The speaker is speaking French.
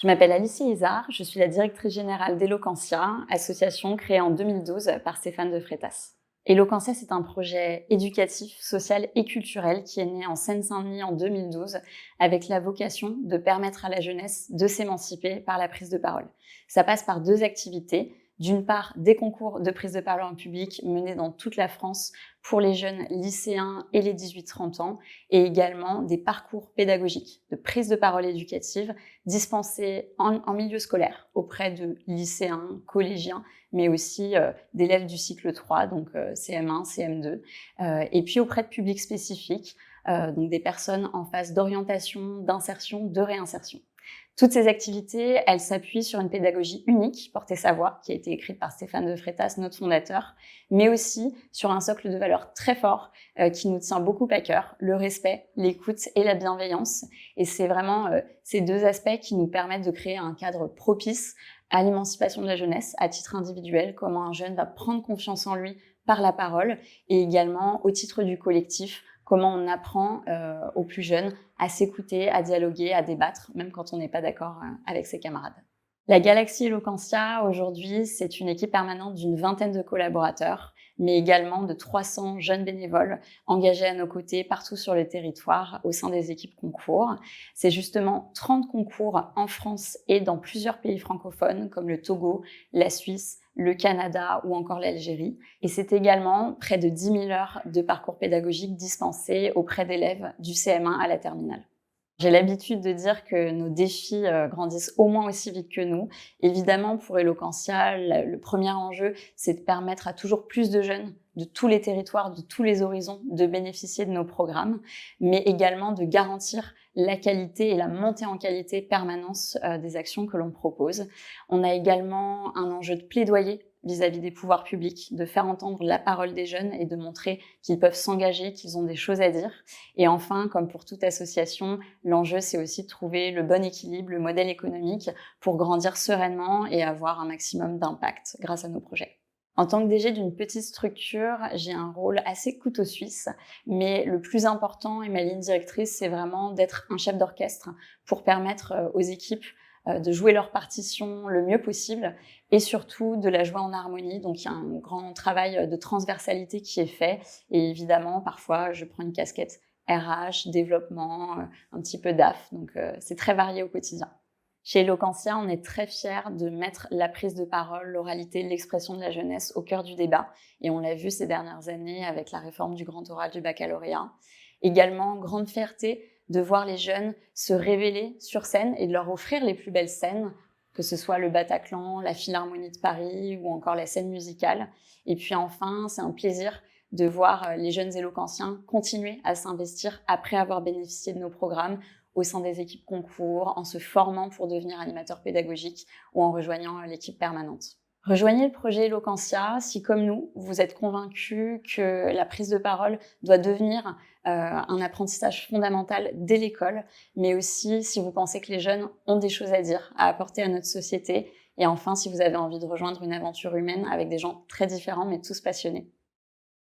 Je m'appelle Alicia Izard, je suis la directrice générale d'Eloquentia, association créée en 2012 par Stéphane de Freitas. Eloquentia, c'est un projet éducatif, social et culturel qui est né en Seine-Saint-Denis en 2012 avec la vocation de permettre à la jeunesse de s'émanciper par la prise de parole. Ça passe par deux activités. D'une part, des concours de prise de parole en public menés dans toute la France pour les jeunes lycéens et les 18-30 ans, et également des parcours pédagogiques de prise de parole éducative dispensés en milieu scolaire auprès de lycéens, collégiens, mais aussi d'élèves du cycle 3, donc CM1, CM2, et puis auprès de publics spécifiques, donc des personnes en phase d'orientation, d'insertion, de réinsertion. Toutes ces activités, elles s'appuient sur une pédagogie unique, Porter sa voix, qui a été écrite par Stéphane de Freitas, notre fondateur, mais aussi sur un socle de valeurs très fort qui nous tient beaucoup à cœur, le respect, l'écoute et la bienveillance. Et c'est vraiment ces deux aspects qui nous permettent de créer un cadre propice à l'émancipation de la jeunesse à titre individuel, comment un jeune va prendre confiance en lui par la parole, et également au titre du collectif, comment on apprend aux plus jeunes à s'écouter, à dialoguer, à débattre, même quand on n'est pas d'accord avec ses camarades. La Galaxie Eloquentia, aujourd'hui, c'est une équipe permanente d'une vingtaine de collaborateurs, mais également de 300 jeunes bénévoles engagés à nos côtés partout sur le territoire au sein des équipes concours. C'est justement 30 concours en France et dans plusieurs pays francophones comme le Togo, la Suisse, le Canada ou encore l'Algérie. Et c'est également près de 10 000 heures de parcours pédagogique dispensés auprès d'élèves du CM1 à la terminale. J'ai l'habitude de dire que nos défis grandissent au moins aussi vite que nous. Évidemment, pour Eloquentia, le premier enjeu, c'est de permettre à toujours plus de jeunes de tous les territoires, de tous les horizons, de bénéficier de nos programmes, mais également de garantir la qualité et la montée en qualité permanence des actions que l'on propose. On a également un enjeu de plaidoyer vis-à-vis des pouvoirs publics, de faire entendre la parole des jeunes et de montrer qu'ils peuvent s'engager, qu'ils ont des choses à dire. Et enfin, comme pour toute association, l'enjeu, c'est aussi de trouver le bon équilibre, le modèle économique pour grandir sereinement et avoir un maximum d'impact grâce à nos projets. En tant que DG d'une petite structure, j'ai un rôle assez couteau suisse, mais le plus important et ma ligne directrice, c'est vraiment d'être un chef d'orchestre pour permettre aux équipes de jouer leur partition le mieux possible et surtout de la jouer en harmonie. Donc il y a un grand travail de transversalité qui est fait et évidemment parfois je prends une casquette RH, développement, un petit peu DAF, donc c'est très varié au quotidien. Chez Eloquentia, on est très fiers de mettre la prise de parole, l'oralité, l'expression de la jeunesse au cœur du débat et on l'a vu ces dernières années avec la réforme du grand oral du baccalauréat. Également, grande fierté de voir les jeunes se révéler sur scène et de leur offrir les plus belles scènes, que ce soit le Bataclan, la Philharmonie de Paris ou encore la scène musicale. Et puis enfin, c'est un plaisir de voir les jeunes éloquentiens continuer à s'investir après avoir bénéficié de nos programmes au sein des équipes concours, en se formant pour devenir animateur pédagogique ou en rejoignant l'équipe permanente. Rejoignez le projet Eloquentia si, comme nous, vous êtes convaincus que la prise de parole doit devenir un apprentissage fondamental dès l'école, mais aussi si vous pensez que les jeunes ont des choses à dire, à apporter à notre société, et enfin si vous avez envie de rejoindre une aventure humaine avec des gens très différents mais tous passionnés.